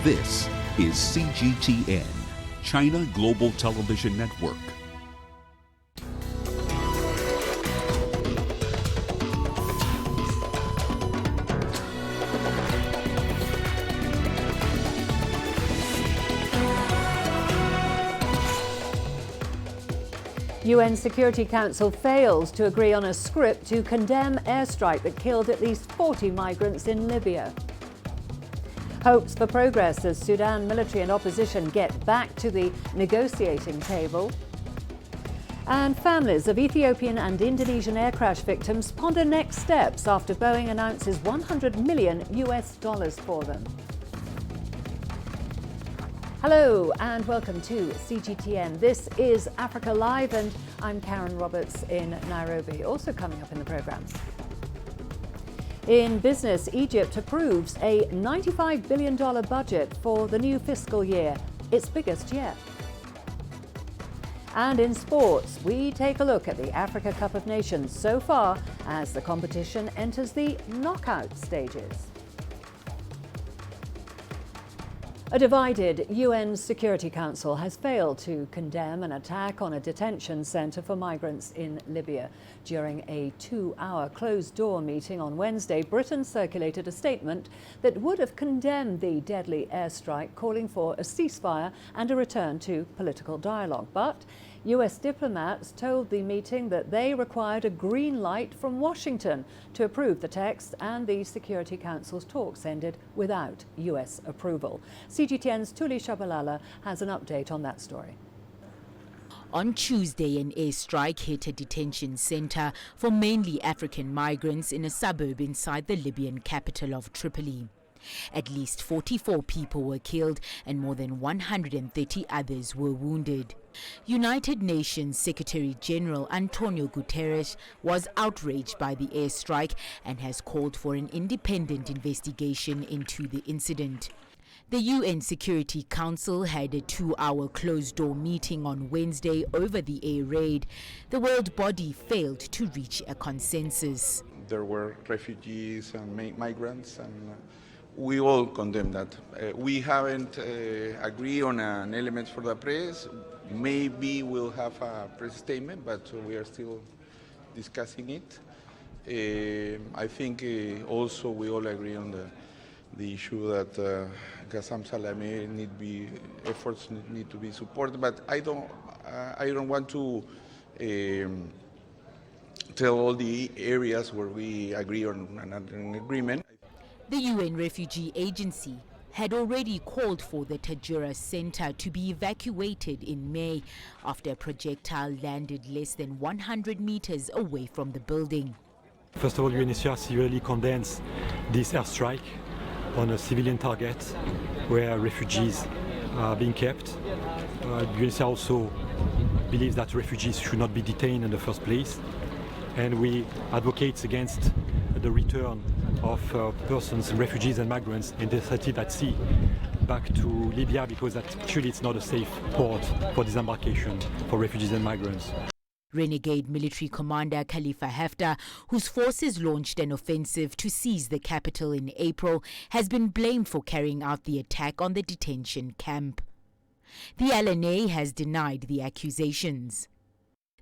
This is CGTN, China Global Television Network. UN Security Council fails to agree on a script to condemn airstrike that killed at least 40 migrants in Libya. Hopes for progress as Sudan military and opposition get back to the negotiating table. And families of Ethiopian and Indonesian air crash victims ponder next steps after Boeing announces $100 million for them. Hello and welcome to CGTN. This is Africa Live and I'm Karen Roberts in Nairobi. Also coming up in the programme. In business, Egypt approves a $95 billion budget for the new fiscal year, its biggest yet. And in sports, we take a look at the Africa Cup of Nations so far as the competition enters the knockout stages. A divided UN Security Council has failed to condemn an attack on a detention centre for migrants in Libya. During a 2-hour closed-door meeting on Wednesday, Britain circulated a statement that would have condemned the deadly airstrike, calling for a ceasefire and a return to political dialogue. But US diplomats told the meeting that they required a green light from Washington to approve the text, and the Security Council's talks ended without US approval. CGTN's Tuli Shabalala has an update on that story. On Tuesday, an airstrike hit a detention center for mainly African migrants in a suburb inside the Libyan capital of Tripoli. At least 44 people were killed and more than 130 others were wounded. United Nations Secretary General Antonio Guterres was outraged by the airstrike and has called for an independent investigation into the incident. The UN Security Council had a 2-hour closed-door meeting on Wednesday over the air raid. The world body failed to reach a consensus. There were refugees and migrants, and we all condemn that. We haven't agreed on an element for the press. Maybe we'll have a press statement, but we are still discussing it. I think also we all agree on the issue that Ghassan Salameh efforts need to be supported. But I don't want to tell all the areas where we agree on an agreement. The UN Refugee Agency had already called for the Tajura Center to be evacuated in May after a projectile landed less than 100 meters away from the building. First of all, UNHCR severely condemns this airstrike on a civilian target where refugees are being kept. UNHCR also believes that refugees should not be detained in the first place, and we advocate against the return of persons, refugees and migrants intercepted at sea back to Libya, because actually it's not a safe port for disembarkation for refugees and migrants. Renegade military commander Khalifa Haftar, whose forces launched an offensive to seize the capital in April, has been blamed for carrying out the attack on the detention camp. The LNA has denied the accusations.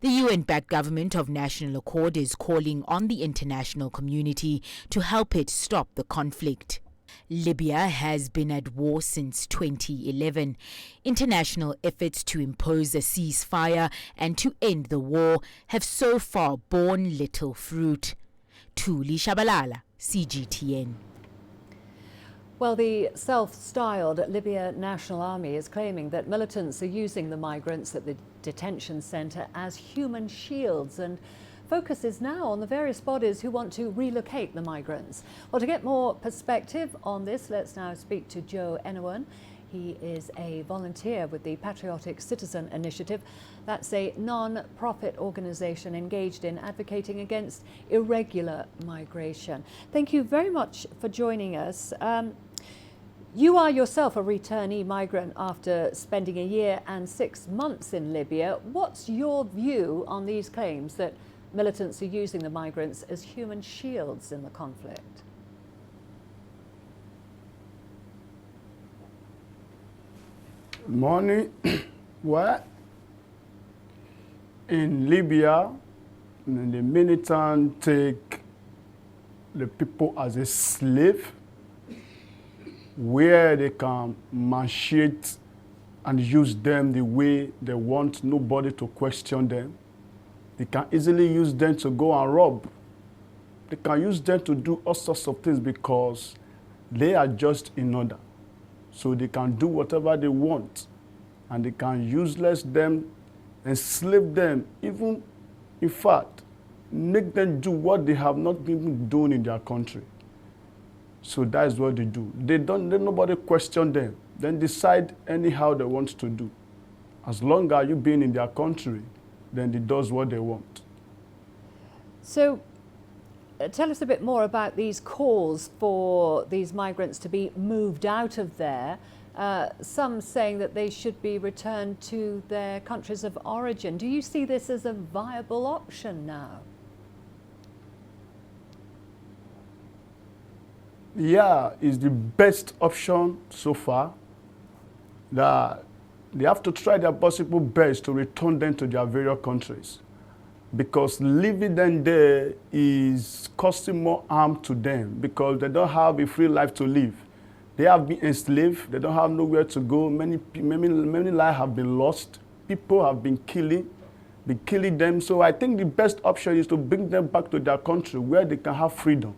The UN-backed government of national accord is calling on the international community to help it stop the conflict. Libya has been at war since 2011. International efforts to impose a ceasefire and to end the war have so far borne little fruit. Tuli Shabalala, CGTN. Well, the self-styled Libya National Army is claiming that militants are using the migrants at the detention centre as human shields, and focus is now on the various bodies who want to relocate the migrants. Well, to get more perspective on this, let's now speak to Joe Enewan. He is a volunteer with the Patriotic Citizen Initiative. That's a non-profit organisation engaged in advocating against irregular migration. Thank you very much for joining us. You are yourself a returnee migrant after spending a year and 6 months in Libya. What's your view on these claims that militants are using the migrants as human shields in the conflict? Money, well, in Libya, the militant take the people as a slave, where they can machete and use them the way they want, nobody to question them. They can easily use them to go and rob. They can use them to do all sorts of things because they are just in order. So they can do whatever they want, and they can useless them, enslave them, even, in fact, make them do what they have not been doing in their country. So that is what they do. Nobody question them. Then decide anyhow they want to do. As long as you being in their country, then they does what they want. So tell us a bit more about these calls for these migrants to be moved out of there. Some saying that they should be returned to their countries of origin. Do you see this as a viable option now? Yeah, it's the best option so far. That they have to try their possible best to return them to their various countries, because leaving them there is causing more harm to them because they don't have a free life to live. They have been enslaved. They don't have nowhere to go. Many lives have been lost. People have been killing them. So I think the best option is to bring them back to their country where they can have freedom.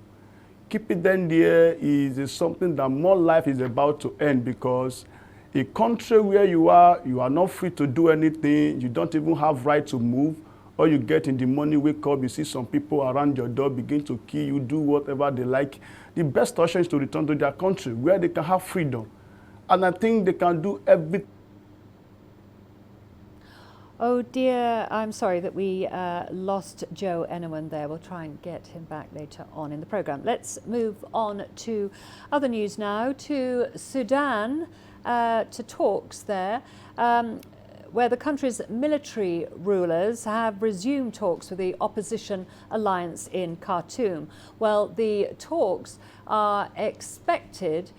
Keeping them there is something that more life is about to end, because a country where you are not free to do anything, you don't even have right to move. All you get in the morning, wake up, you see some people around your door begin to kill you, do whatever they like. The best option is to return to their country where they can have freedom. And I think they can do everything. Oh dear, I'm sorry that we lost Joe Enewan there. We'll try and get him back later on in the programme. Let's move on to other news now, to Sudan, to talks there, where the country's military rulers have resumed talks with the opposition alliance in Khartoum. Well, the talks are expected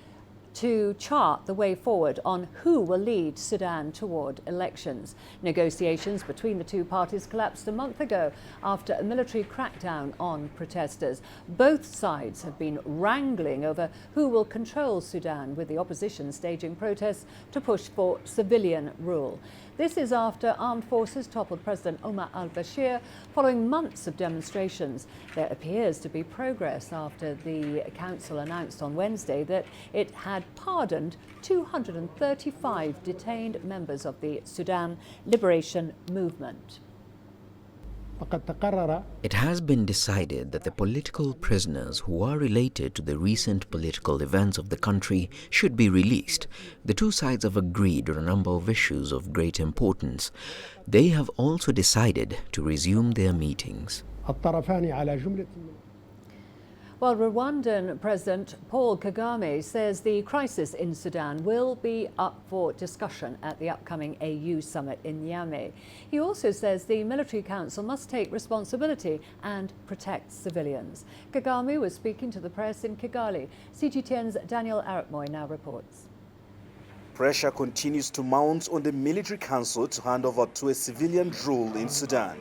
to chart the way forward on who will lead Sudan toward elections. Negotiations between the two parties collapsed a month ago after a military crackdown on protesters. Both sides have been wrangling over who will control Sudan, with the opposition staging protests to push for civilian rule. This is after armed forces toppled President Omar al-Bashir following months of demonstrations. There appears to be progress after the council announced on Wednesday that it had pardoned 235 detained members of the Sudan Liberation Movement. It has been decided that the political prisoners who are related to the recent political events of the country should be released. The two sides have agreed on a number of issues of great importance. They have also decided to resume their meetings. Well, Rwandan President Paul Kagame says the crisis in Sudan will be up for discussion at the upcoming AU summit in Niamey. He also says the military council must take responsibility and protect civilians. Kagame was speaking to the press in Kigali. CGTN's Daniel Arakmoy now reports. Pressure continues to mount on the military council to hand over to a civilian rule in Sudan.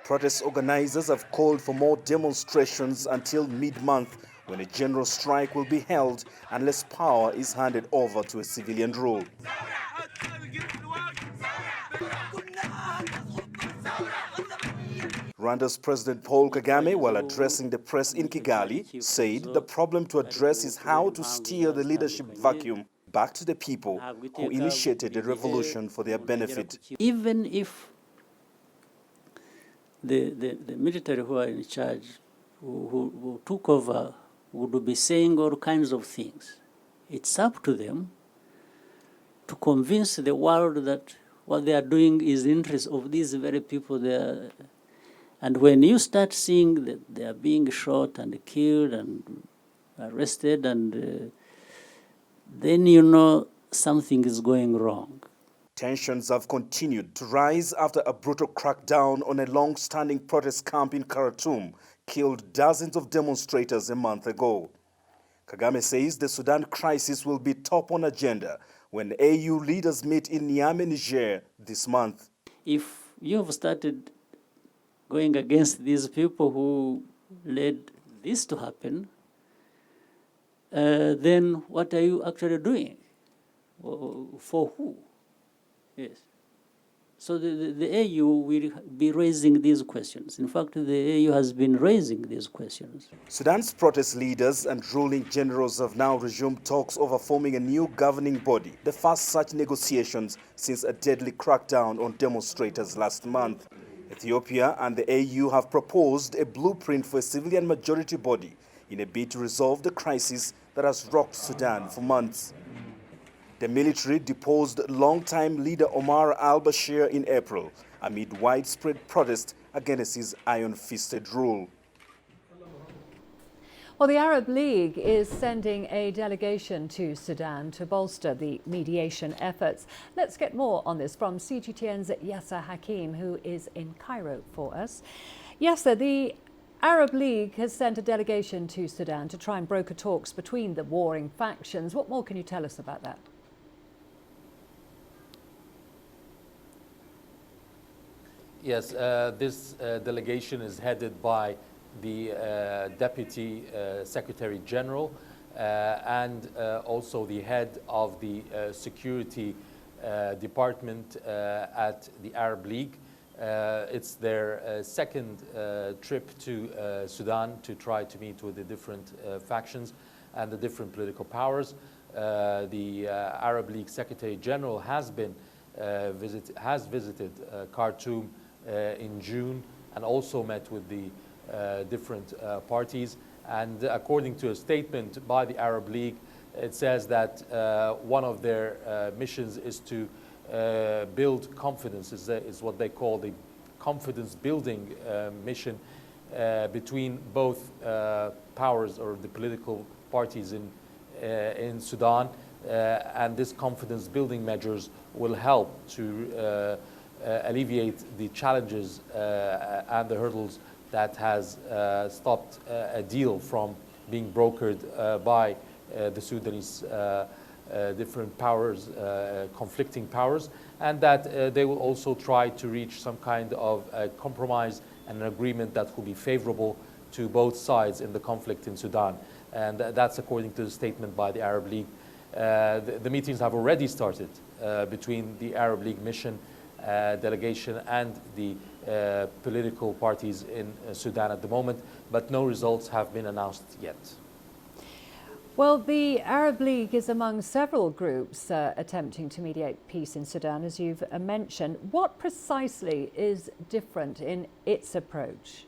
Protest organizers have called for more demonstrations until mid-month, when a general strike will be held unless power is handed over to a civilian rule. Rwanda's President Paul Kagame, while addressing the press in Kigali, said the problem to address is how to steer the leadership vacuum back to the people who initiated the revolution for their benefit. Even if the military who are in charge, who took over, would be saying all kinds of things, it's up to them to convince the world that what they are doing is in the interest of these very people there. And when you start seeing that they are being shot and killed and arrested, and then you know something is going wrong. Tensions have continued to rise after a brutal crackdown on a long-standing protest camp in Khartoum killed dozens of demonstrators a month ago. Kagame says the Sudan crisis will be top on agenda when AU leaders meet in Niamey, Niger this month. If you have started going against these people who led this to happen, then what are you actually doing? For who? Yes. So the AU will be raising these questions. In fact, the AU has been raising these questions. Sudan's protest leaders and ruling generals have now resumed talks over forming a new governing body, the first such negotiations since a deadly crackdown on demonstrators last month. Ethiopia and the AU have proposed a blueprint for a civilian majority body in a bid to resolve the crisis that has rocked Sudan for months. The military deposed longtime leader Omar al-Bashir in April amid widespread protest against his iron-fisted rule. Well, the Arab League is sending a delegation to Sudan to bolster the mediation efforts. Let's get more on this from CGTN's Yasser Hakim, who is in Cairo for us. Yasser, the Arab League has sent a delegation to Sudan to try and broker talks between the warring factions. What more can you tell us about that? Yes, this delegation is headed by the Deputy Secretary General and also the head of the Security Department at the Arab League. It's their second trip to Sudan to try to meet with the different factions and the different political powers. The Arab League Secretary General has visited Khartoum in June and also met with the different parties. And according to a statement by the Arab League, it says that one of their missions is to build confidence, is what they call the confidence building mission between both powers or the political parties in Sudan. And this confidence building measures will help to alleviate the challenges and the hurdles that has stopped a deal from being brokered by the Sudanese different powers, conflicting powers, and that they will also try to reach some kind of a compromise and an agreement that will be favorable to both sides in the conflict in Sudan. And that's according to the statement by the Arab League. The meetings have already started between the Arab League mission delegation and the political parties in Sudan at the moment, but no results have been announced yet. Well, the Arab League is among several groups attempting to mediate peace in Sudan, as you've mentioned. What precisely is different in its approach?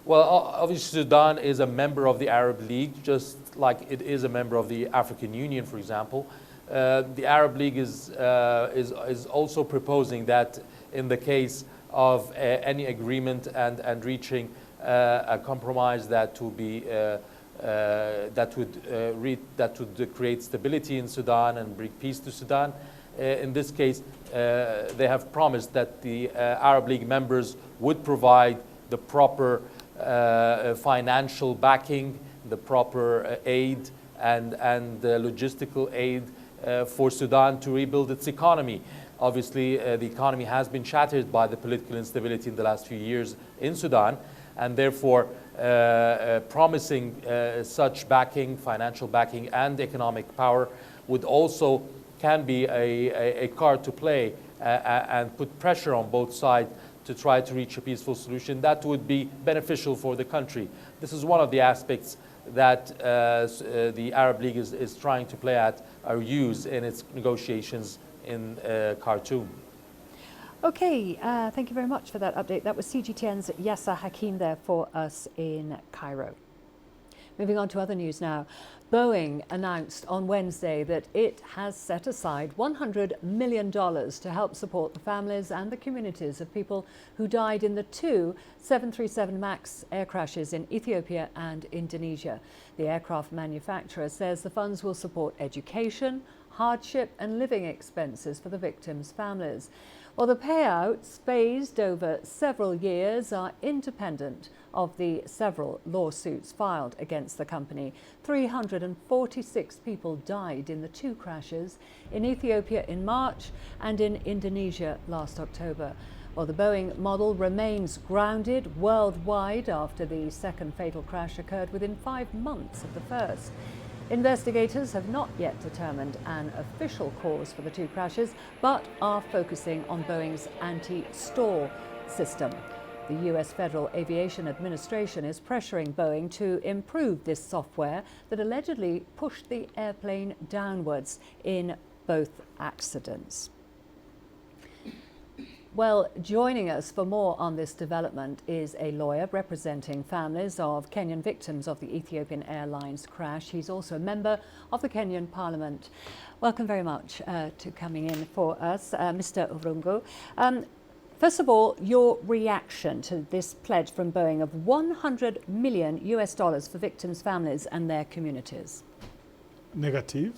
Well, obviously Sudan is a member of the Arab League, just like it is a member of the African Union, for example. The Arab League is also proposing that in the case of any agreement and reaching a compromise that would be that would create stability in Sudan and bring peace to Sudan. In this case, they have promised that the Arab League members would provide the proper financial backing, the proper aid and logistical aid for Sudan to rebuild its economy. Obviously, the economy has been shattered by the political instability in the last few years in Sudan, and therefore promising such backing, financial backing and economic power can be a card to play and put pressure on both sides to try to reach a peaceful solution that would be beneficial for the country. This is one of the aspects that the Arab League is trying to play at or use in its negotiations in Khartoum. Okay, thank you very much for that update. That was CGTN's Yasser Hakim there for us in Cairo. Moving on to other news now. Boeing announced on Wednesday that it has set aside $100 million to help support the families and the communities of people who died in the two 737 MAX air crashes in Ethiopia and Indonesia. The aircraft manufacturer says the funds will support education, hardship and living expenses for the victims' families. Well, the payouts, phased over several years, are independent of the several lawsuits filed against the company. 346 people died in the two crashes in Ethiopia in March and in Indonesia last October. Well, the Boeing model remains grounded worldwide after the second fatal crash occurred within 5 months of the first. Investigators have not yet determined an official cause for the two crashes, but are focusing on Boeing's anti-stall system. The US Federal Aviation Administration is pressuring Boeing to improve this software that allegedly pushed the airplane downwards in both accidents. Well, joining us for more on this development is a lawyer representing families of Kenyan victims of the Ethiopian Airlines crash. He's also a member of the Kenyan Parliament. Welcome very much to coming in for us, Mr. Urungu. First of all, your reaction to this pledge from Boeing of $100 million for victims' families and their communities? Negative.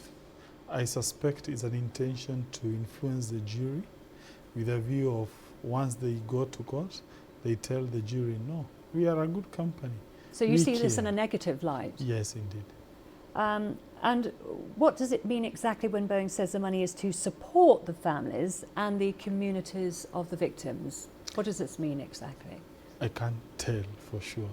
I suspect it's an intention to influence the jury with a view of once they go to court, they tell the jury, no, we are a good company. So you see this in a negative light? Yes, indeed. And what does it mean exactly when Boeing says the money is to support the families and the communities of the victims? What does this mean exactly? I can't tell for sure.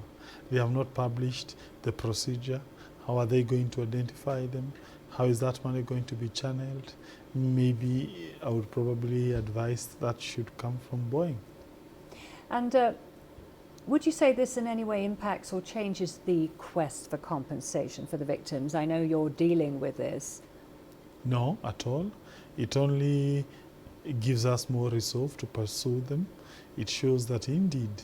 They have not published the procedure. How are they going to identify them? How is that money going to be channeled? Maybe I would probably advise that should come from Boeing. And would you say this in any way impacts or changes the quest for compensation for the victims? I know you're dealing with this. No, at all. It only gives us more resolve to pursue them. It shows that indeed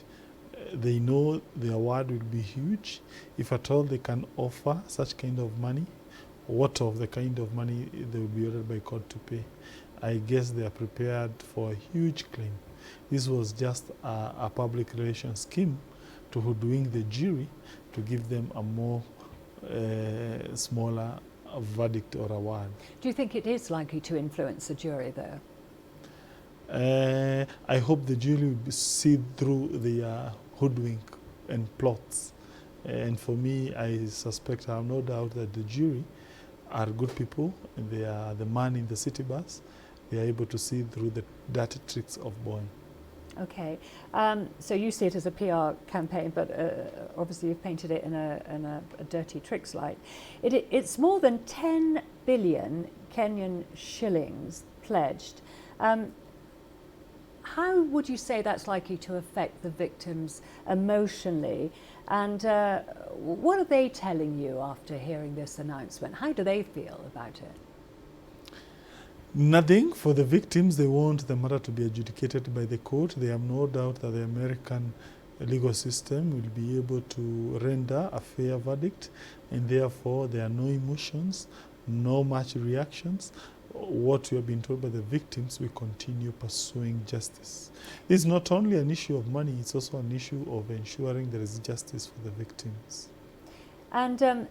they know the award will be huge. If at all they can offer such kind of money, what of the kind of money they will be ordered by court to pay? I guess they are prepared for a huge claim. This was just a public relations scheme to hoodwink the jury to give them a more smaller verdict or award. Do you think it is likely to influence the jury, though? I hope the jury will see through the hoodwink and plots. And for me, I suspect, I have no doubt that the jury are good people. They are the man in the city bus. They are able to see through the dirty tricks of Boeing. Okay, so you see it as a PR campaign, but obviously you've painted it in a dirty tricks light. It's more than 10 billion Kenyan shillings pledged. How would you say that's likely to affect the victims emotionally? And what are they telling you after hearing this announcement? How do they feel about it? Nothing. For the victims, they want the matter to be adjudicated by the court. They have no doubt that the American legal system will be able to render a fair verdict, and therefore there are no emotions, no much reactions. What we have been told by the victims, we continue pursuing justice. It's not only an issue of money, it's also an issue of ensuring there is justice for the victims. And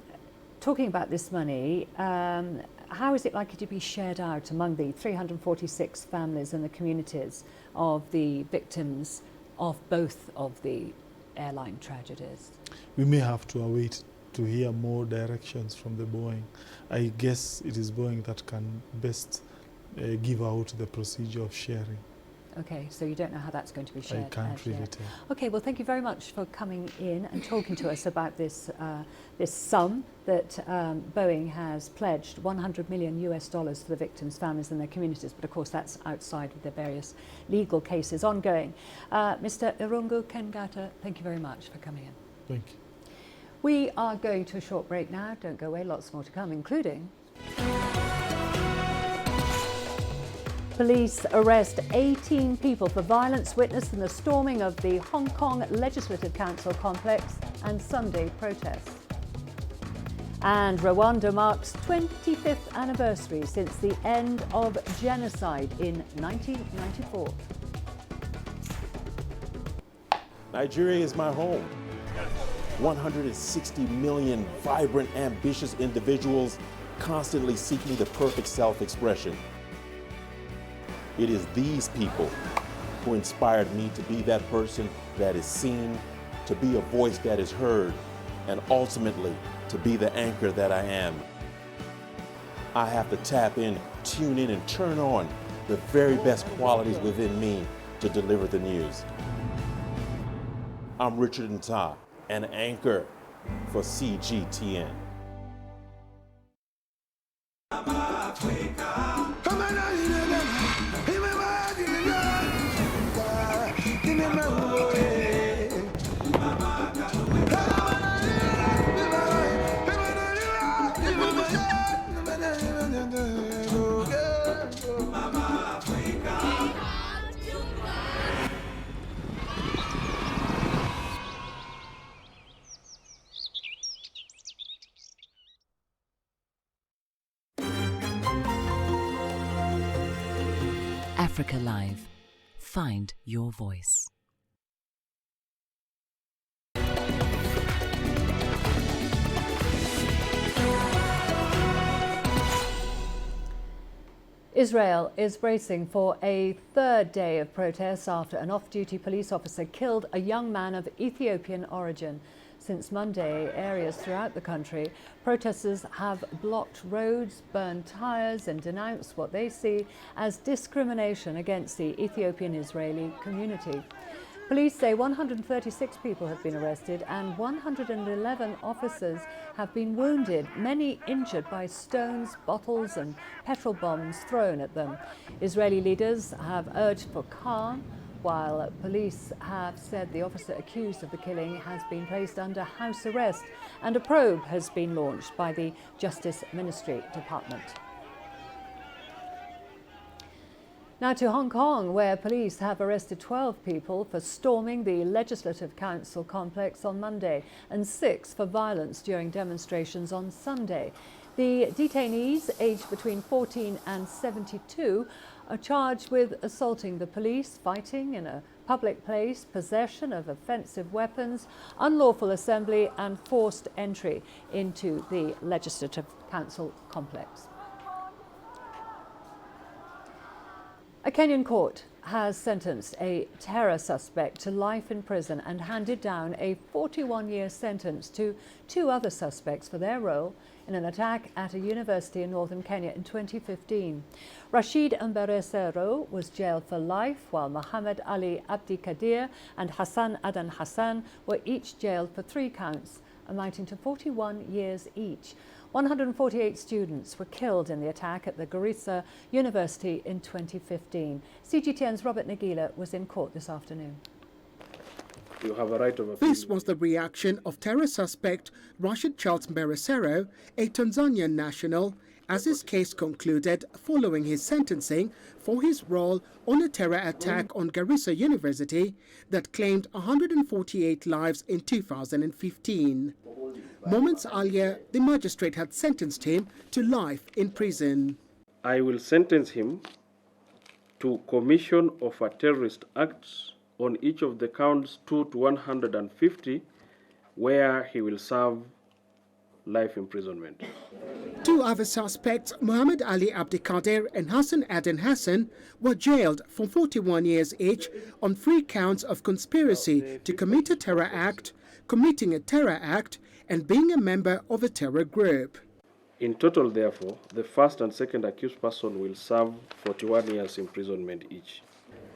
talking about this money, how is it likely to be shared out among the 346 families and the communities of the victims of both of the airline tragedies? We may have to await to hear more directions from the Boeing. I guess it is Boeing that can best give out the procedure of sharing. Okay, so you don't know how that's going to be shared. I can't really tell. Okay, well, thank you very much for coming in and talking to us about this this sum that Boeing has pledged, $100 million to the victims' families and their communities. But of course, that's outside of the various legal cases ongoing. Mr. Irungu Kengata, thank you very much for coming in. Thank you. We are going to a short break now. Don't go away, lots more to come, including police arrest 18 people for violence witnessed in the storming of the Hong Kong Legislative Council complex and Sunday protests. And Rwanda marks 25th anniversary since the end of genocide in 1994. Nigeria is my home. 160 million vibrant, ambitious individuals constantly seeking the perfect self-expression. It is these people who inspired me to be that person that is seen, to be a voice that is heard, and ultimately to be the anchor that I am. I have to tap in, tune in, and turn on the very best qualities within me to deliver the news. I'm Richard Nta, an anchor for CGTN. Africa Live. Find your voice. Israel is bracing for a third day of protests after an off-duty police officer killed a young man of Ethiopian origin. Since Monday, areas throughout the country, protesters have blocked roads, burned tires and denounced what they see as discrimination against the Ethiopian-Israeli community. Police say 136 people have been arrested and 111 officers have been wounded, many injured by stones, bottles and petrol bombs thrown at them. Israeli leaders have urged for calm, while police have said the officer accused of the killing has been placed under house arrest and a probe has been launched by the Justice Ministry Department. Now to Hong Kong, where police have arrested 12 people for storming the Legislative Council complex on Monday and 6 for violence during demonstrations on Sunday. The detainees, aged between 14 and 72, are charged with assaulting the police, fighting in a public place, possession of offensive weapons, unlawful assembly and forced entry into the Legislative Council complex. A Kenyan court has sentenced a terror suspect to life in prison and handed down a 41-year sentence to 2 other suspects for their role in an attack at a university in northern Kenya in 2015. Rashid Mberesero was jailed for life, while Muhammad Ali Abdi Kadir and Hassan Adan Hassan were each jailed for 3 counts, amounting to 41 years each. 148 students were killed in the attack at the Garissa University in 2015. CGTN's Robert Nagila was in court this afternoon. You have a right of appeal. This was the reaction of terror suspect Rashid Charles Mberesero, a Tanzanian national, as his case concluded following his sentencing for his role on a terror attack on Garissa University that claimed 148 lives in 2015. Moments earlier, the magistrate had sentenced him to life in prison. I will sentence him to commission of a terrorist act on each of the counts 2 to 150, where he will serve life imprisonment. 2 other suspects, Muhammad Ali Abdikader and Hassan Adan Hassan, were jailed for 41 years each on 3 counts of conspiracy to commit a terror act, committing a terror act, and being a member of a terror group. In total, therefore, the first and second accused person will serve 41 years imprisonment each.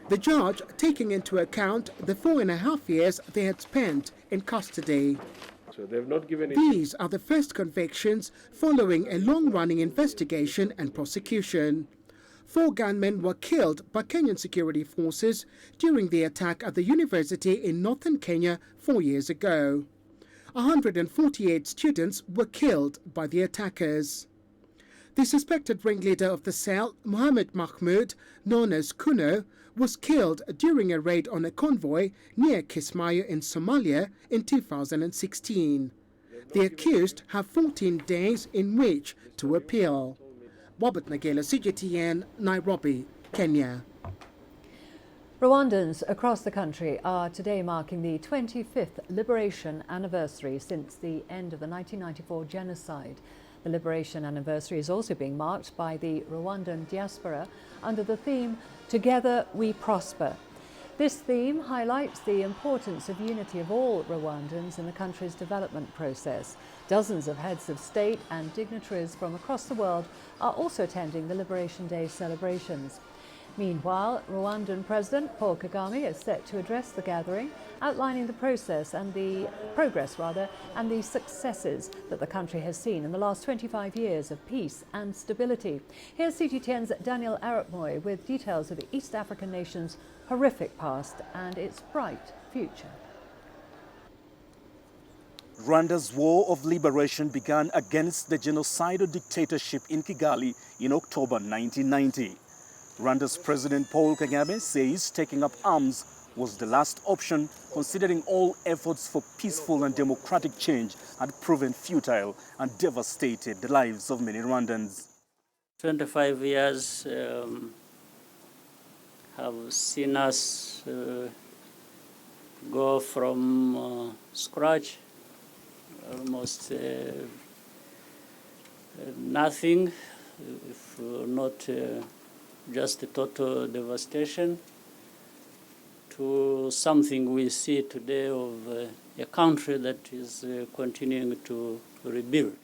The judge taking into account the 4.5 years they had spent in custody. So they've not given it. These are the first convictions following a long-running investigation and prosecution. 4 gunmen were killed by Kenyan security forces during the attack at the university in northern Kenya 4 years ago. 148 students were killed by the attackers. The suspected ringleader of the cell, Mohammed Mahmoud, known as Kuno, was killed during a raid on a convoy near Kismayo in Somalia in 2016. The accused have 14 days in which to appeal. Robert Nagela, CGTN, Nairobi, Kenya. Rwandans across the country are today marking the 25th liberation anniversary since the end of the 1994 genocide. The liberation anniversary is also being marked by the Rwandan diaspora under the theme, Together We Prosper. This theme highlights the importance of unity of all Rwandans in the country's development process. Dozens of heads of state and dignitaries from across the world are also attending the Liberation Day celebrations. Meanwhile, Rwandan President Paul Kagame is set to address the gathering, outlining the progress and the successes that the country has seen in the last 25 years of peace and stability. Here's CGTN's Daniel Arapmoy with details of the East African nation's horrific past and its bright future. Rwanda's war of liberation began against the genocidal dictatorship in Kigali in October 1990. Rwanda's President Paul Kagame says taking up arms was the last option, considering all efforts for peaceful and democratic change had proven futile and devastated the lives of many Rwandans. 25 years have seen us go from scratch, almost nothing, if not just a total devastation, to something we see today of a country that is continuing to rebuild.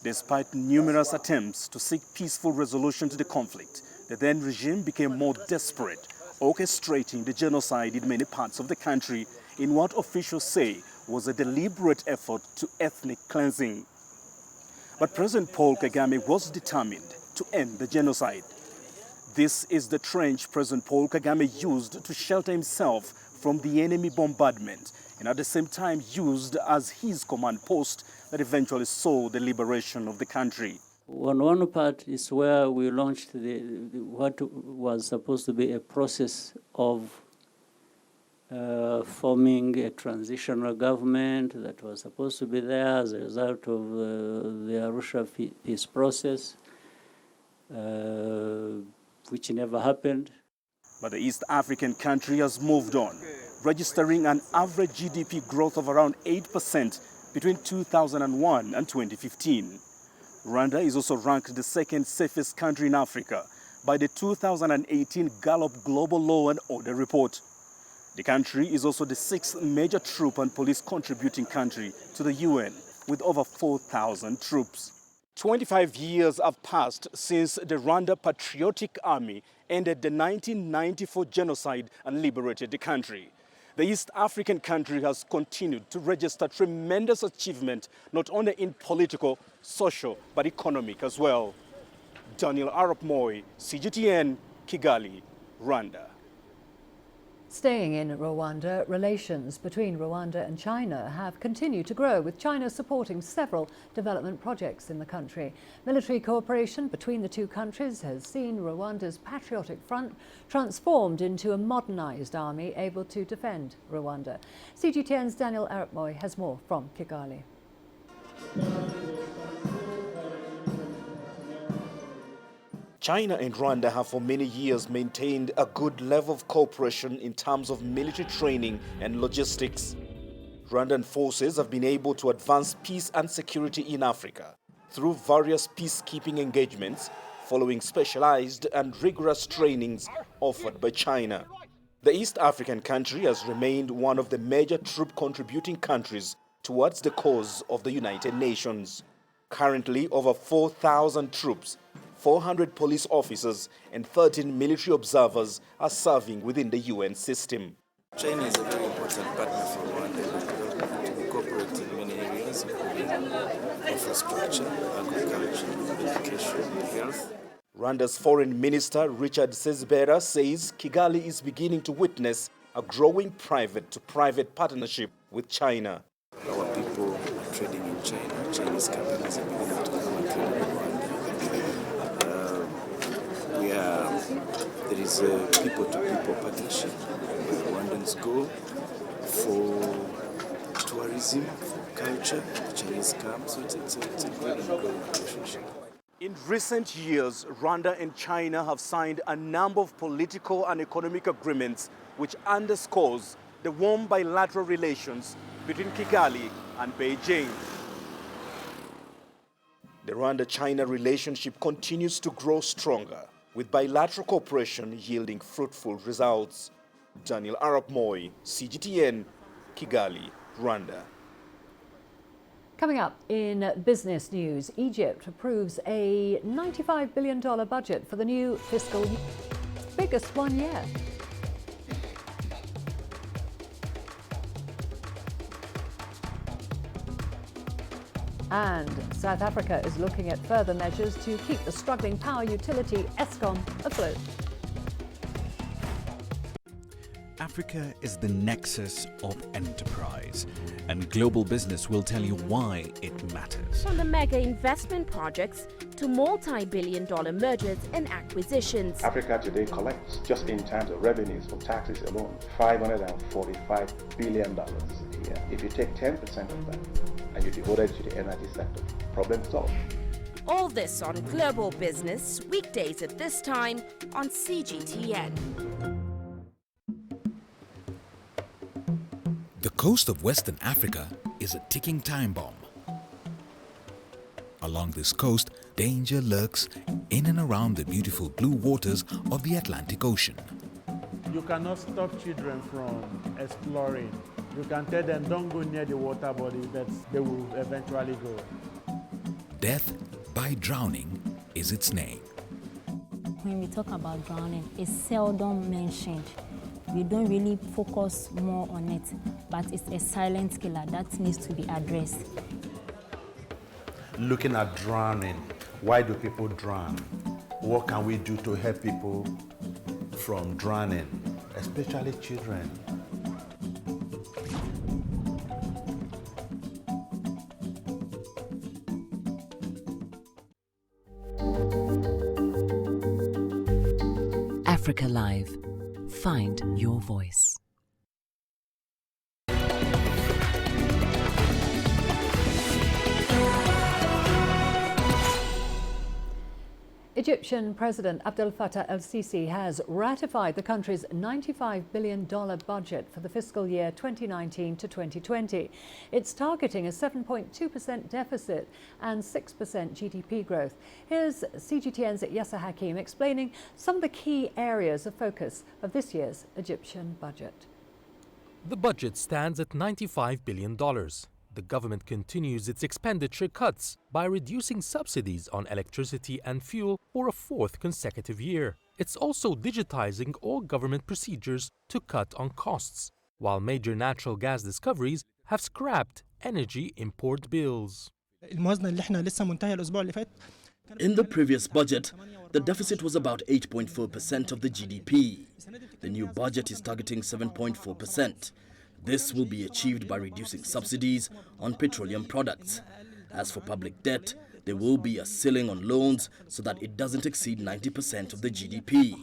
Despite numerous attempts to seek peaceful resolution to the conflict, the then regime became more desperate, orchestrating the genocide in many parts of the country in what officials say was a deliberate effort to ethnic cleansing. But President Paul Kagame was determined to end the genocide. This is the trench President Paul Kagame used to shelter himself from the enemy bombardment, and at the same time used as his command post that eventually saw the liberation of the country. One part is where we launched what was supposed to be a process of forming a transitional government that was supposed to be there as a result of the Arusha peace process, which never happened. But the East African country has moved on, registering an average GDP growth of around 8% between 2001 and 2015. Rwanda is also ranked the second safest country in Africa by the 2018 Gallup Global Law and Order Report. The country is also the sixth major troop and police contributing country to the UN, with over 4,000 troops. 25 years have passed since the Rwanda Patriotic Army ended the 1994 genocide and liberated the country. The East African country has continued to register tremendous achievement, not only in political, social, but economic as well. Daniel Arapmoy, CGTN, Kigali, Rwanda. Staying in Rwanda, relations between Rwanda and China have continued to grow, with China supporting several development projects in the country. Military cooperation between the two countries has seen Rwanda's Patriotic Front transformed into a modernized army able to defend Rwanda. CGTN's Daniel Arapmoy has more from Kigali. China and Rwanda have for many years maintained a good level of cooperation in terms of military training and logistics. Rwandan forces have been able to advance peace and security in Africa through various peacekeeping engagements following specialized and rigorous trainings offered by China. The East African country has remained one of the major troop contributing countries towards the cause of the United Nations. Currently, over 4,000 troops, 400 police officers and 13 military observers are serving within the UN system. China is a very important partner for Rwanda. We cooperate in many areas, including infrastructure, agriculture, education, health. Rwanda's Foreign Minister Richard Sezibera says Kigali is beginning to witness a growing private-to-private partnership with China. Our people are trading in China. Chinese companies are beginning to come and trade in Rwanda. There is a people-to-people partnership where Rwandans go for tourism, for culture, Chinese come, so it's a very good relationship. In recent years, Rwanda and China have signed a number of political and economic agreements which underscores the warm bilateral relations between Kigali and Beijing. The Rwanda-China relationship continues to grow stronger, with bilateral cooperation yielding fruitful results. Daniel Arap Moi, CGTN, Kigali, Rwanda. Coming up in business news, Egypt approves a $95 billion budget for the new fiscal year, biggest one yet. And South Africa is looking at further measures to keep the struggling power utility Eskom afloat. Africa is the nexus of enterprise, and global business will tell you why it matters. From the mega investment projects to multi-billion-dollar mergers and acquisitions. Africa today collects, just in terms of revenues for taxes alone, $545 billion a year. If you take 10% of that and you devote it to the energy sector, problem solved. All this on Global Business, weekdays at this time on CGTN. The coast of Western Africa is a ticking time bomb. Along this coast, danger lurks in and around the beautiful blue waters of the Atlantic Ocean. You cannot stop children from exploring. You can tell them don't go near the water body, but they will eventually go. Death by drowning is its name. When we talk about drowning, it's seldom mentioned. We don't really focus more on it, but it's a silent killer that needs to be addressed. Looking at drowning, why do people drown? What can we do to help people from drowning, especially children? Africa Live. Find your voice. Egyptian President Abdel Fattah el-Sisi has ratified the country's $95 billion budget for the fiscal year 2019 to 2020. It's targeting a 7.2% deficit and 6% GDP growth. Here's CGTN's Yasser Hakim explaining some of the key areas of focus of this year's Egyptian budget. The budget stands at $95 billion. The government continues its expenditure cuts by reducing subsidies on electricity and fuel for a fourth consecutive year. It's also digitizing all government procedures to cut on costs, while major natural gas discoveries have scrapped energy import bills. In the previous budget, the deficit was about 8.4% of the GDP. The new budget is targeting 7.4%. This will be achieved by reducing subsidies on petroleum products. As for public debt, there will be a ceiling on loans so that it doesn't exceed 90% of the GDP.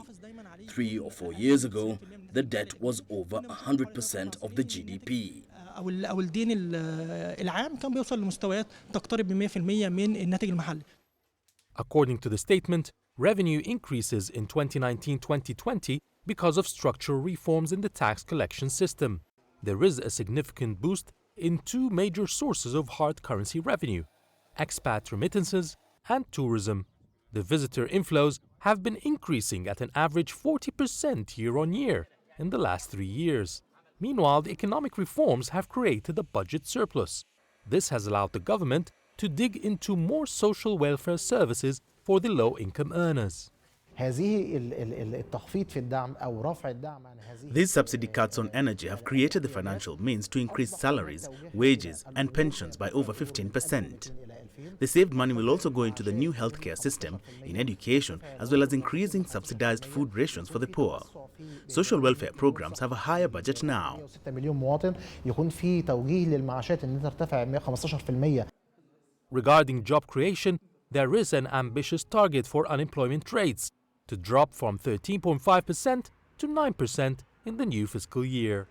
3 or 4 years ago, the debt was over 100% of the GDP. According to the statement, revenue increases in 2019-2020 because of structural reforms in the tax collection system. There is a significant boost in two major sources of hard currency revenue: expat remittances and tourism. The visitor inflows have been increasing at an average 40% year-on-year in the last 3 years. Meanwhile, the economic reforms have created a budget surplus. This has allowed the government to dig into more social welfare services for the low-income earners. These subsidy cuts on energy have created the financial means to increase salaries, wages and pensions by over 15%. The saved money will also go into the new healthcare system, in education, as well as increasing subsidized food rations for the poor. Social welfare programs have a higher budget now. Regarding job creation, there is an ambitious target for unemployment rates to drop from 13.5% to 9% in the new fiscal year.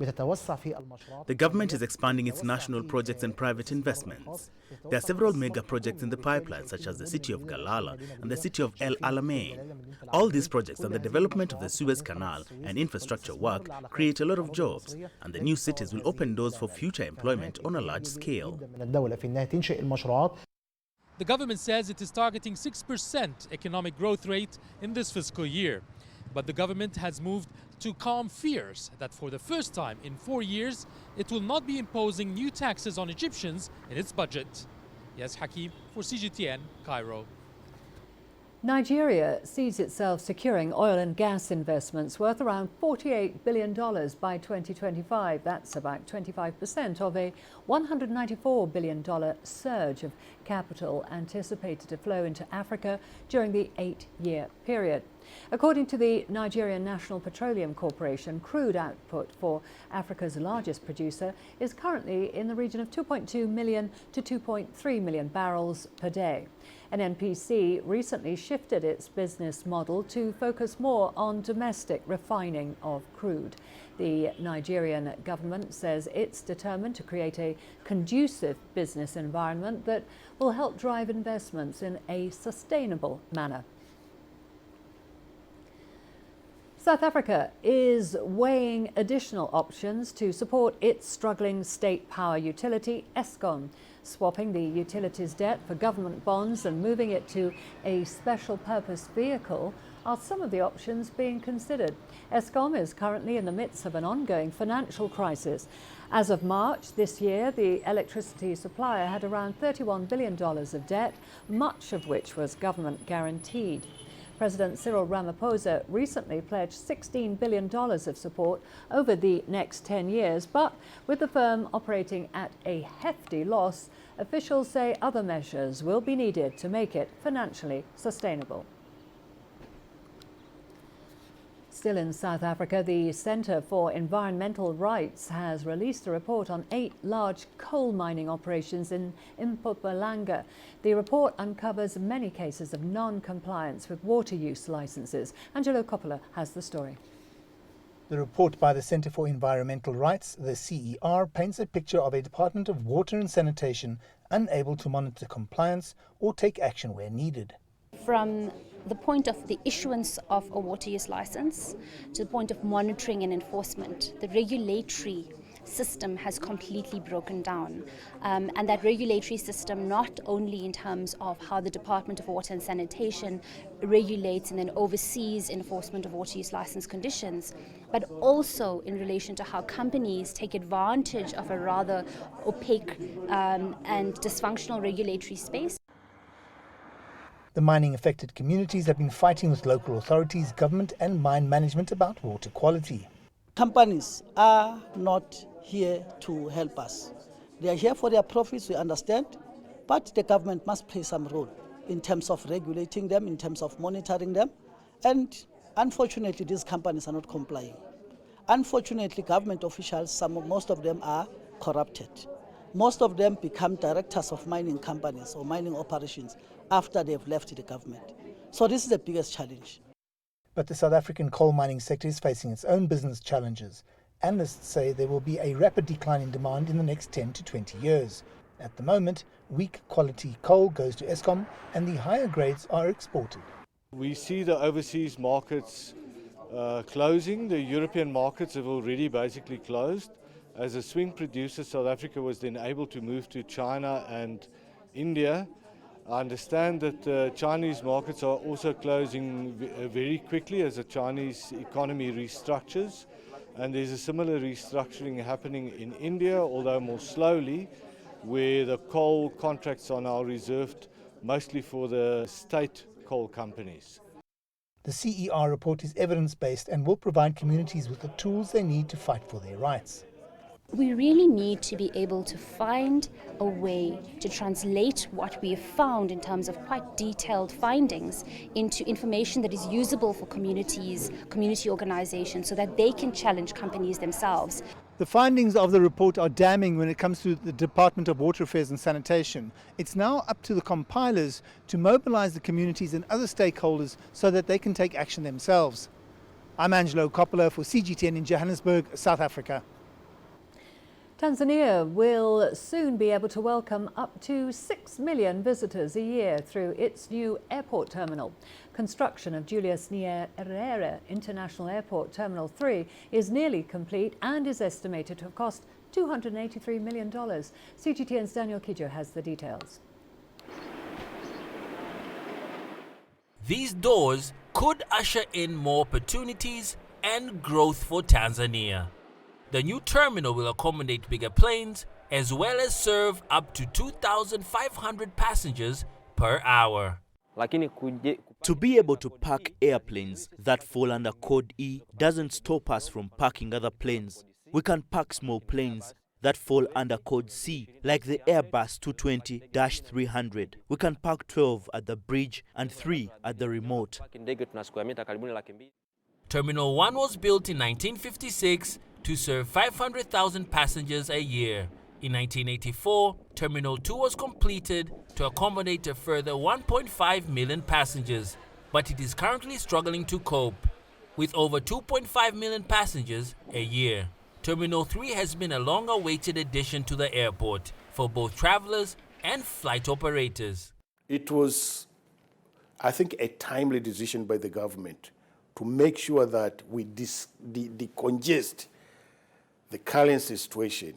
The government is expanding its national projects and private investments. There are several mega projects in the pipeline, such as the city of Galala and the city of El Alamein. All these projects and the development of the Suez Canal and infrastructure work create a lot of jobs, and the new cities will open doors for future employment on a large scale. The government says it is targeting 6% economic growth rate in this fiscal year, but the government has moved to calm fears that for the first time in 4 years, it will not be imposing new taxes on Egyptians in its budget. Yes, Hakim for CGTN, Cairo. Nigeria sees itself securing oil and gas investments worth around $48 billion by 2025. That's about 25% of a $194 billion surge of capital anticipated to flow into Africa during the 8-year period. According to the Nigerian National Petroleum Corporation, crude output for Africa's largest producer is currently in the region of 2.2 million to 2.3 million barrels per day. NNPC recently shifted its business model to focus more on domestic refining of crude. The Nigerian government says it's determined to create a conducive business environment that will help drive investments in a sustainable manner. South Africa is weighing additional options to support its struggling state power utility, Eskom. Swapping the utility's debt for government bonds and moving it to a special purpose vehicle are some of the options being considered. Eskom is currently in the midst of an ongoing financial crisis. As of March this year, the electricity supplier had around $31 billion of debt, much of which was government guaranteed. President Cyril Ramaphosa recently pledged $16 billion of support over the next 10 years, but with the firm operating at a hefty loss, officials say other measures will be needed to make it financially sustainable. Still in South Africa, the Centre for Environmental Rights has released a report on 8 large coal mining operations in Mpumalanga. The report uncovers many cases of non-compliance with water use licenses. Angelo Coppola has the story. The report by the Centre for Environmental Rights, the CER, paints a picture of a Department of Water and Sanitation unable to monitor compliance or take action where needed. From the point of the issuance of a water use license to the point of monitoring and enforcement, the regulatory system has completely broken down. And that regulatory system, not only in terms of how the Department of Water and Sanitation regulates and then oversees enforcement of water use license conditions, but also in relation to how companies take advantage of a rather opaque and dysfunctional regulatory space. The mining-affected communities have been fighting with local authorities, government and mine management about water quality. Companies are not here to help us. They are here for their profits, we understand, but the government must play some role in terms of regulating them, in terms of monitoring them, and unfortunately these companies are not complying. Unfortunately, government officials, most of them are corrupted. Most of them become directors of mining companies or mining operations after they've left the government. So this is the biggest challenge. But the South African coal mining sector is facing its own business challenges. Analysts say there will be a rapid decline in demand in the next 10 to 20 years. At the moment, weak quality coal goes to Eskom and the higher grades are exported. We see the overseas markets closing. The European markets have already basically closed. As a swing producer, South Africa was then able to move to China and India. I understand that the Chinese markets are also closing very quickly as the Chinese economy restructures. And there's a similar restructuring happening in India, although more slowly, where the coal contracts are now reserved mostly for the state coal companies. The CER report is evidence-based and will provide communities with the tools they need to fight for their rights. We really need to be able to find a way to translate what we have found in terms of quite detailed findings into information that is usable for communities, community organizations, so that they can challenge companies themselves. The findings of the report are damning when it comes to the Department of Water Affairs and Sanitation. It's now up to the compilers to mobilize the communities and other stakeholders so that they can take action themselves. I'm Angelo Coppola for CGTN in Johannesburg, South Africa. Tanzania will soon be able to welcome up to 6 million visitors a year through its new airport terminal. Construction of Julius Nyerere International Airport Terminal 3 is nearly complete and is estimated to have cost $283 million. CGTN's Daniel Kijo has the details. These doors could usher in more opportunities and growth for Tanzania. The new terminal will accommodate bigger planes as well as serve up to 2,500 passengers per hour. To be able to park airplanes that fall under Code E doesn't stop us from parking other planes. We can park small planes that fall under Code C, like the Airbus 220-300. We can park 12 at the bridge and 3 at the remote. Terminal 1 was built in 1956 to serve 500,000 passengers a year. In 1984, Terminal 2 was completed to accommodate a further 1.5 million passengers, but it is currently struggling to cope, with over 2.5 million passengers a year. Terminal 3 has been a long-awaited addition to the airport for both travelers and flight operators. It was, I think, a timely decision by the government to make sure that we decongest the current situation.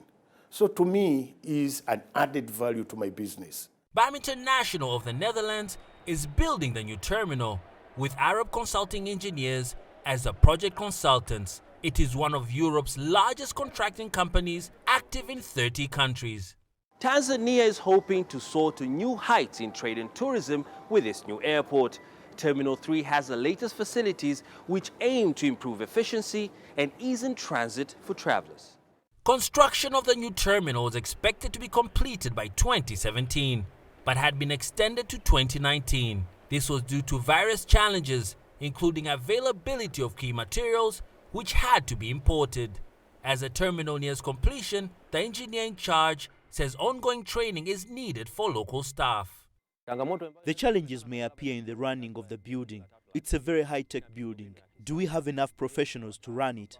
So to me, is an added value to my business. BAM International of the Netherlands is building the new terminal with Arab Consulting Engineers as the project consultants. It is one of Europe's largest contracting companies, active in 30 countries. Tanzania is hoping to soar to new heights in trade and tourism with its new airport. Terminal 3 has the latest facilities which aim to improve efficiency and ease in transit for travelers. Construction of the new terminal was expected to be completed by 2017, but had been extended to 2019. This was due to various challenges, including availability of key materials, which had to be imported. As the terminal nears completion, the engineer in charge says ongoing training is needed for local staff. The challenges may appear in the running of the building. It's a very high-tech building. Do we have enough professionals to run it?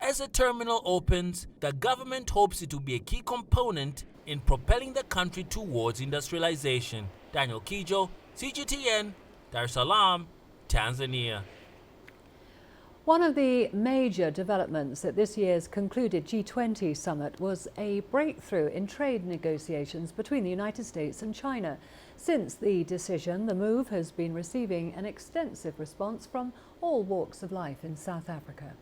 As the terminal opens, the government hopes it will be a key component in propelling the country towards industrialization. Daniel Kijo, CGTN, Dar es Salaam, Tanzania. One of the major developments at this year's concluded G20 summit was a breakthrough in trade negotiations between the United States and China. Since the decision, the move has been receiving an extensive response from all walks of life in South Africa.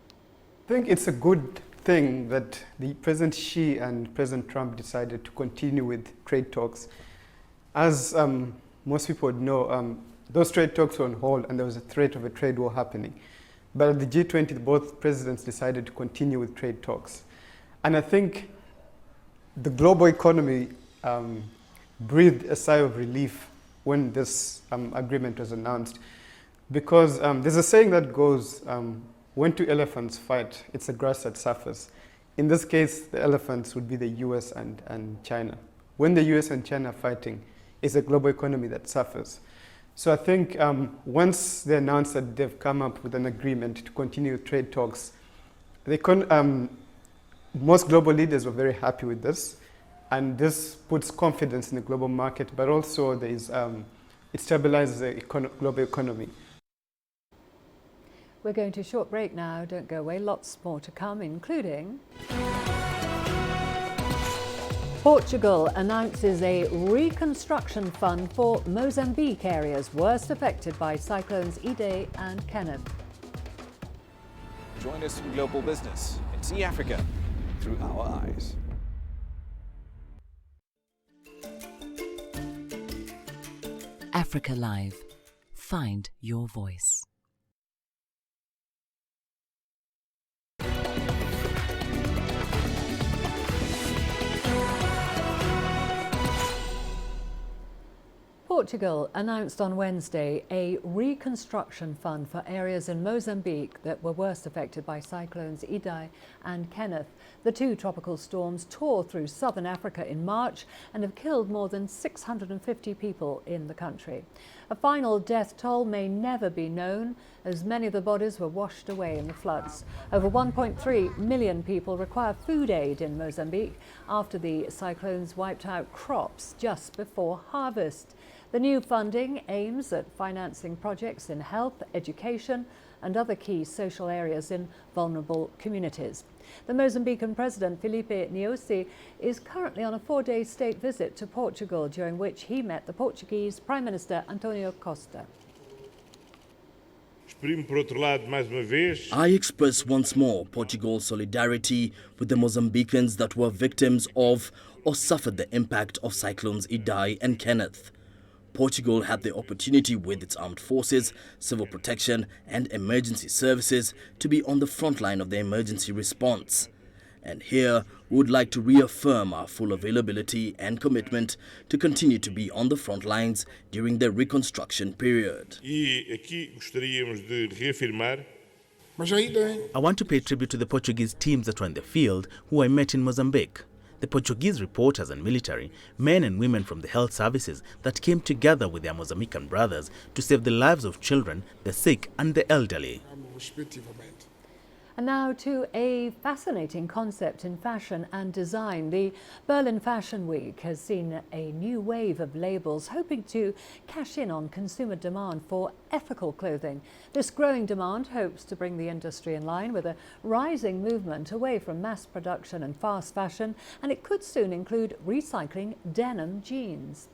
I think it's a good thing that the President Xi and President Trump decided to continue with trade talks. As most people know, those trade talks were on hold and there was a threat of a trade war happening. But at the G20, both presidents decided to continue with trade talks. And I think the global economy breathed a sigh of relief when this agreement was announced. Because there's a saying that goes, when two elephants fight, it's the grass that suffers. In this case, the elephants would be the US and China. When the US and China are fighting, it's the global economy that suffers. So I think once they announced that they've come up with an agreement to continue trade talks, most global leaders were very happy with this. And this puts confidence in the global market, but also it stabilizes the global economy. We're going to a short break now. Don't go away. Lots more to come, including Portugal announces a reconstruction fund for Mozambique areas worst affected by cyclones Idai and Kenneth. Join us in Global Business and see Africa through our eyes. Africa Live. Find your voice. Portugal announced on Wednesday a reconstruction fund for areas in Mozambique that were worst affected by cyclones Idai and Kenneth. The two tropical storms tore through southern Africa in March and have killed more than 650 people in the country. A final death toll may never be known, as many of the bodies were washed away in the floods. Over 1.3 million people require food aid in Mozambique after the cyclones wiped out crops just before harvest. The new funding aims at financing projects in health, education and other key social areas in vulnerable communities. The Mozambican President Filipe Nyusi is currently on a 4-day state visit to Portugal, during which he met the Portuguese Prime Minister Antonio Costa. I express once more Portugal's solidarity with the Mozambicans that were victims of or suffered the impact of cyclones Idai and Kenneth. Portugal had the opportunity with its armed forces, civil protection and emergency services to be on the front line of the emergency response. And here, we would like to reaffirm our full availability and commitment to continue to be on the front lines during the reconstruction period. I want to pay tribute to the Portuguese teams that were in the field who I met in Mozambique. The Portuguese reporters and military, men and women from the health services that came together with their Mozambican brothers to save the lives of children, the sick and the elderly. And now to a fascinating concept in fashion and design. The Berlin Fashion Week has seen a new wave of labels hoping to cash in on consumer demand for ethical clothing. This growing demand hopes to bring the industry in line with a rising movement away from mass production and fast fashion, and it could soon include recycling denim jeans.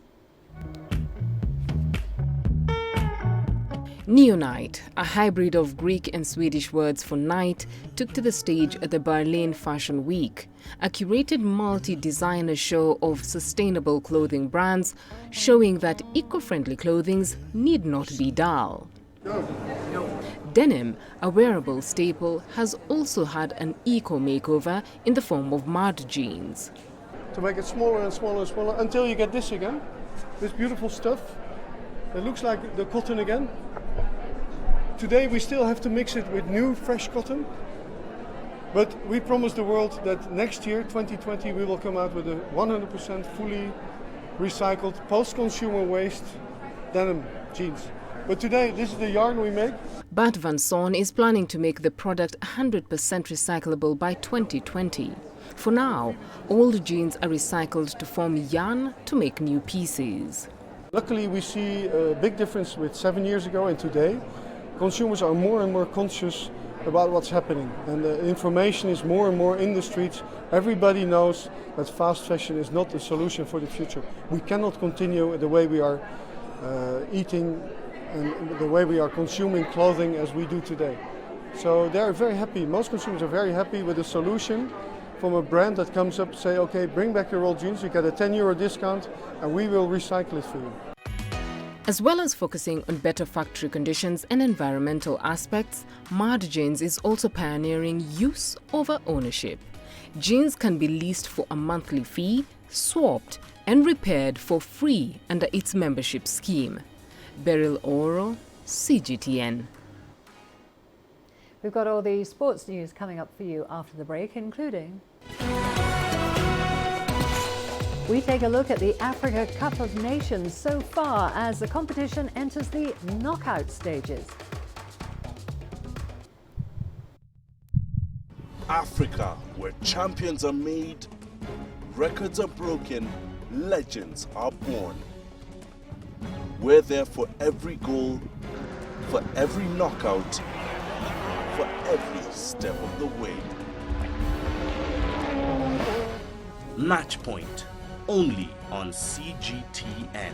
Neonite, a hybrid of Greek and Swedish words for night, took to the stage at the Berlin Fashion Week, a curated multi-designer show of sustainable clothing brands, showing that eco-friendly clothing need not be dull. Denim, a wearable staple, has also had an eco-makeover in the form of mud jeans. To make it smaller and smaller and smaller until you get this again, this beautiful stuff. It looks like the cotton again. Today we still have to mix it with new fresh cotton, but we promise the world that next year, 2020, we will come out with a 100% fully recycled, post-consumer waste denim jeans. But today, this is the yarn we make. Bart van Son is planning to make the product 100% recyclable by 2020. For now, old jeans are recycled to form yarn to make new pieces. Luckily, we see a big difference with 7 years ago and today. Consumers are more and more conscious about what's happening, and the information is more and more in the streets. Everybody knows that fast fashion is not the solution for the future. We cannot continue the way we are eating and the way we are consuming clothing as we do today. So they are very happy. Most consumers are very happy with a solution from a brand that comes up, say, okay, bring back your old jeans, you get a €10 discount, and we will recycle it for you. As well as focusing on better factory conditions and environmental aspects, Mud Jeans is also pioneering use over ownership. Jeans can be leased for a monthly fee, swapped and repaired for free under its membership scheme. Beryl Oro, CGTN. We've got all the sports news coming up for you after the break, including... We take a look at the Africa Cup of Nations so far as the competition enters the knockout stages. Africa, where champions are made, records are broken, legends are born. We're there for every goal, for every knockout, for every step of the way. Match Point. Only on CGTN.